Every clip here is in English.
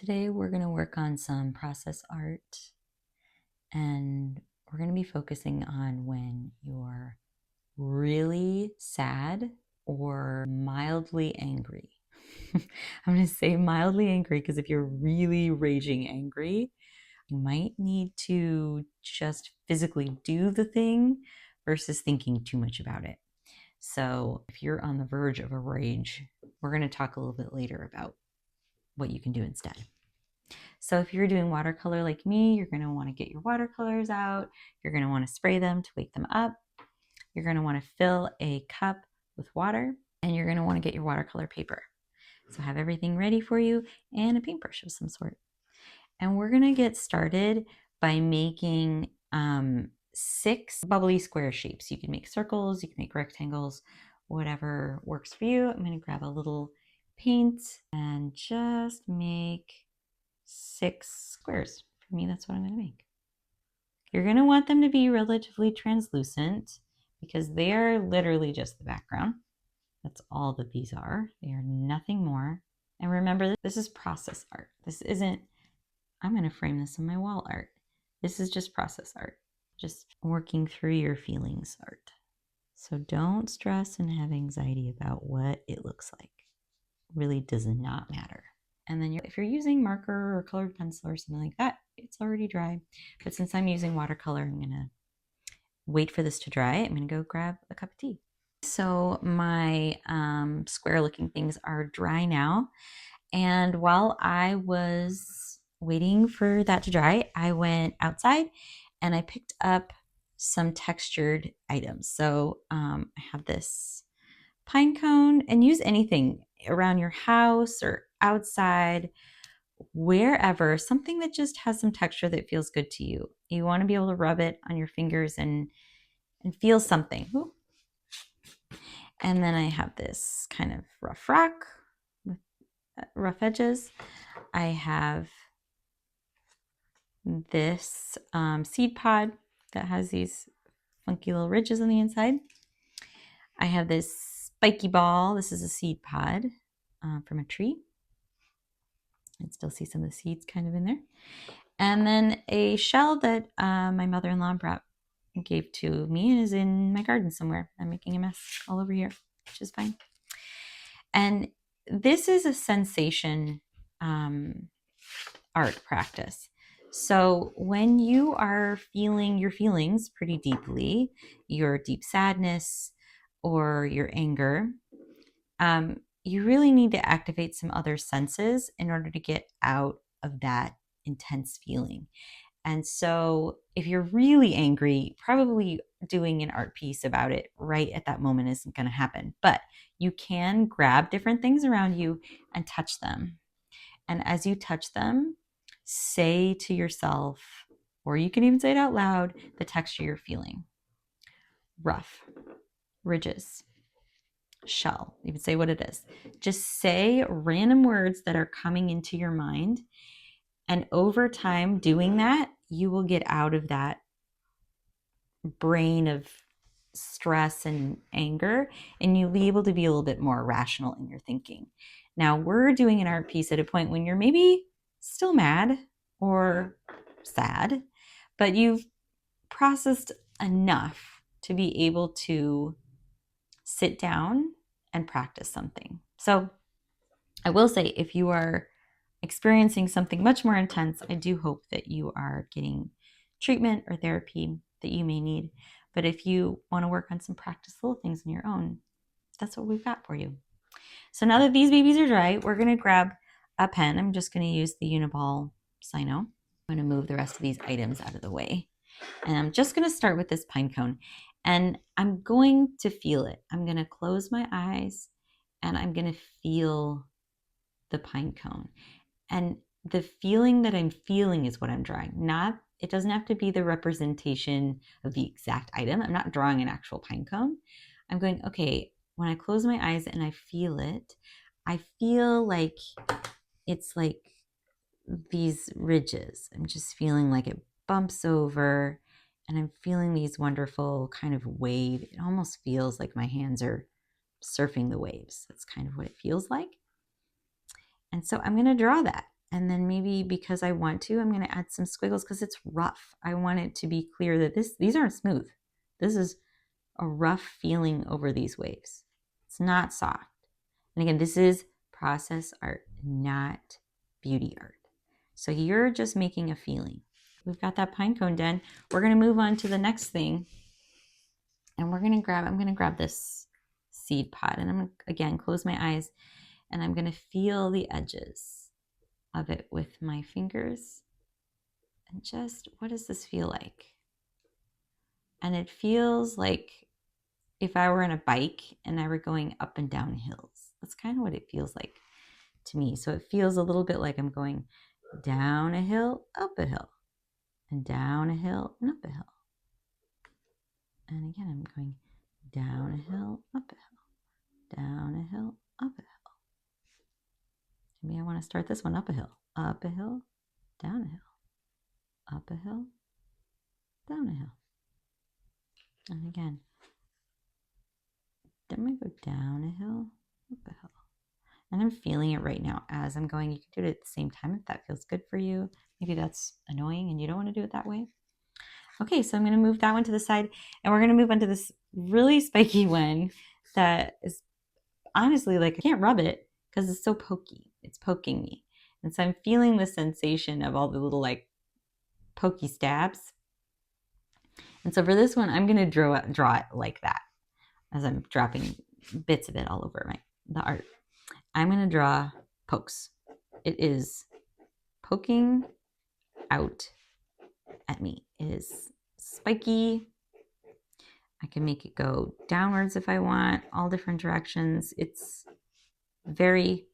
Today we're going to work on some process art, and we're going to be focusing on when you're really sad or mildly angry. I'm going to say mildly angry because if you're really raging angry, you might need to just physically do the thing versus thinking too much about it. So if you're on the verge of a rage, we're going to talk a little bit later about what you can do instead. So if you're doing watercolor like me, you're going to want to get your watercolors out. You're going to want to spray them to wake them up. You're going to want to fill a cup with water, and you're going to want to get your watercolor paper. So have everything ready for you and a paintbrush of some sort. And we're going to get started by making 6 bubbly square shapes. You can make circles, you can make rectangles, whatever works for you. I'm going to grab a little paint and just make 6 squares. For me, that's what I'm going to make. You're going to want them to be relatively translucent because they are literally just the background. That's all that these are. They are nothing more. And remember, this is process art. This isn't, I'm going to frame this on my wall art. This is just process art, just working through your feelings art. So don't stress and have anxiety about what it looks like. It really does not matter. And then if you're using marker or colored pencil or something like that, it's already dry. But since I'm using watercolor, I'm going to wait for this to dry. I'm going to go grab a cup of tea. So my square looking things are dry now. And while I was waiting for that to dry, I went outside and I picked up some textured items. So I have this pine cone, and use anything around your house or outside, wherever, something that just has some texture that feels good to you. You want to be able to rub it on your fingers and feel something. Ooh. And then I have this kind of rough rock with rough edges. I have this seed pod that has these funky little ridges on the inside. I have this spiky ball. This is a seed pod from a tree. I can still see some of the seeds kind of in there. And then a shell that my mother-in-law gave to me and is in my garden somewhere. I'm making a mess all over here, which is fine. And this is a sensation art practice. So when you are feeling your feelings pretty deeply, your deep sadness or your anger, you really need to activate some other senses in order to get out of that intense feeling. And so if you're really angry, probably doing an art piece about it right at that moment isn't going to happen. But you can grab different things around you and touch them. And as you touch them, say to yourself, or you can even say it out loud, the texture you're feeling. Rough, ridges, shell. You can say what it is. Just say random words that are coming into your mind. And over time doing that, you will get out of that brain of stress and anger, and you'll be able to be a little bit more rational in your thinking. Now, we're doing an art piece at a point when you're maybe still mad or sad, but you've processed enough to be able to sit down and practice something. So I will say, if you are experiencing something much more intense, I do hope that you are getting treatment or therapy that you may need. But if you want to work on some practice little things on your own, that's what we've got for you. So now that these babies are dry, we're going to grab a pen. I'm just going to use the Uniball Sino. I'm going to move the rest of these items out of the way. And I'm just going to start with this pine cone. And I'm going to feel it. I'm going to close my eyes and I'm going to feel the pine cone. And the feeling that I'm feeling is what I'm drawing. It doesn't have to be the representation of the exact item. I'm not drawing an actual pine cone. I'm going, okay, when I close my eyes and I feel it, I feel like it's like these ridges. I'm just feeling like it bumps over and I'm feeling these wonderful kind of wave. It almost feels like my hands are surfing the waves. That's kind of what it feels like. And so I'm going to draw that. And then maybe because I want to, I'm going to add some squiggles because it's rough. I want it to be clear that these aren't smooth. This is a rough feeling over these waves. It's not soft. And again, this is process art, not beauty art. So you're just making a feeling. We've got that pine cone done. We're going to move on to the next thing. And I'm going to grab this seed pod, and I'm going to, again, close my eyes, and I'm going to feel the edges of it with my fingers. And just, what does this feel like? And it feels like if I were on a bike and I were going up and down hills. That's kind of what it feels like to me. So it feels a little bit like I'm going down a hill, up a hill, and down a hill, and up a hill. And again, I'm going down a hill, up a hill, down a hill, up a hill. Maybe I want to start this one up a hill, down a hill, up a hill, down a hill. And again, then I go down a hill, up a hill. And I'm feeling it right now as I'm going. You can do it at the same time if that feels good for you. Maybe that's annoying and you don't want to do it that way. Okay, so I'm going to move that one to the side, and we're going to move on to this really spiky one that is honestly like I can't rub it because it's so pokey. It's poking me. And so I'm feeling the sensation of all the little like pokey stabs. And so for this one, I'm going to draw it like that as I'm dropping bits of it all over the art. I'm going to draw pokes. It is poking out at me. It is spiky. I can make it go downwards if I want, all different directions. It's very,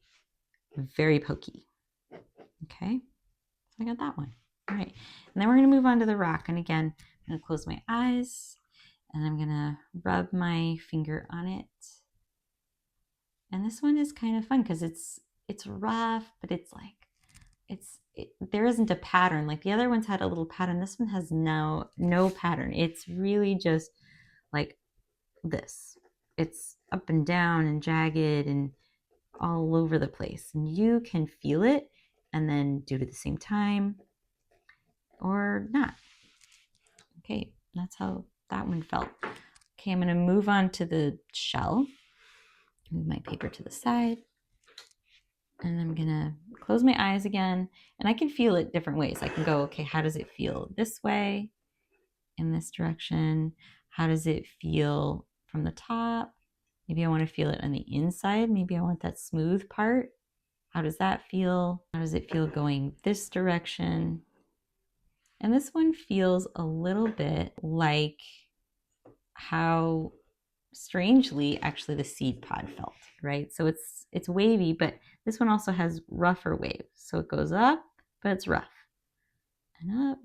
very pokey. Okay, so I got that one. All right, and then we're going to move on to the rock. And again, I'm going to close my eyes, and I'm going to rub my finger on it. And this one is kind of fun because it's rough, but it's like, there isn't a pattern. Like the other ones had a little pattern. This one has no pattern. It's really just like this. It's up and down and jagged and all over the place. And you can feel it and then do it at the same time or not. Okay, that's how that one felt. Okay, I'm going to move on to the shell. Move my paper to the side. And I'm going to close my eyes again. And I can feel it different ways. I can go, okay, how does it feel this way, in this direction? How does it feel from the top? Maybe I want to feel it on the inside. Maybe I want that smooth part. How does that feel? How does it feel going this direction? And this one feels a little bit like how strangely actually the seed pod felt, right? So it's wavy, but this one also has rougher waves. So it goes up, but it's rough and up.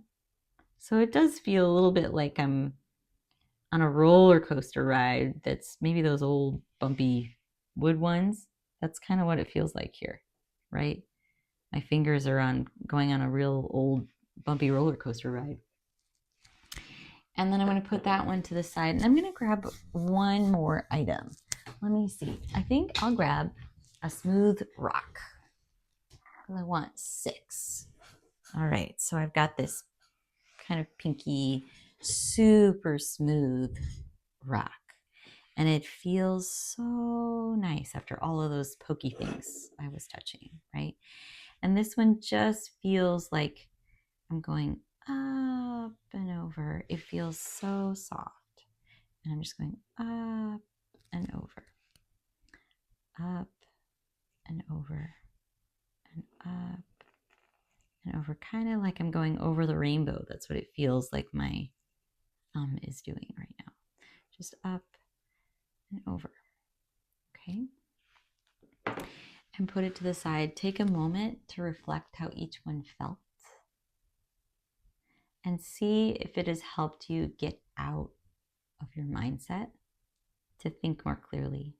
So it does feel a little bit like I'm on a roller coaster ride that's maybe those old bumpy wood ones. That's kind of what it feels like here, right? My fingers are going on a real old bumpy roller coaster ride. And then I'm going to put that one to the side, and I'm going to grab one more item. Let me see. I think I'll grab a smooth rock. I want 6. All right, so I've got this kind of pinky, super smooth rock. And it feels so nice after all of those pokey things I was touching, right? And this one just feels like I'm going up and over. It feels so soft. And I'm just going up and over, up and over, and up and over, kind of like I'm going over the rainbow. That's what it feels like my thumb is doing right now. Just up and over. Okay. And put it to the side. Take a moment to reflect how each one felt and see if it has helped you get out of your mindset to think more clearly.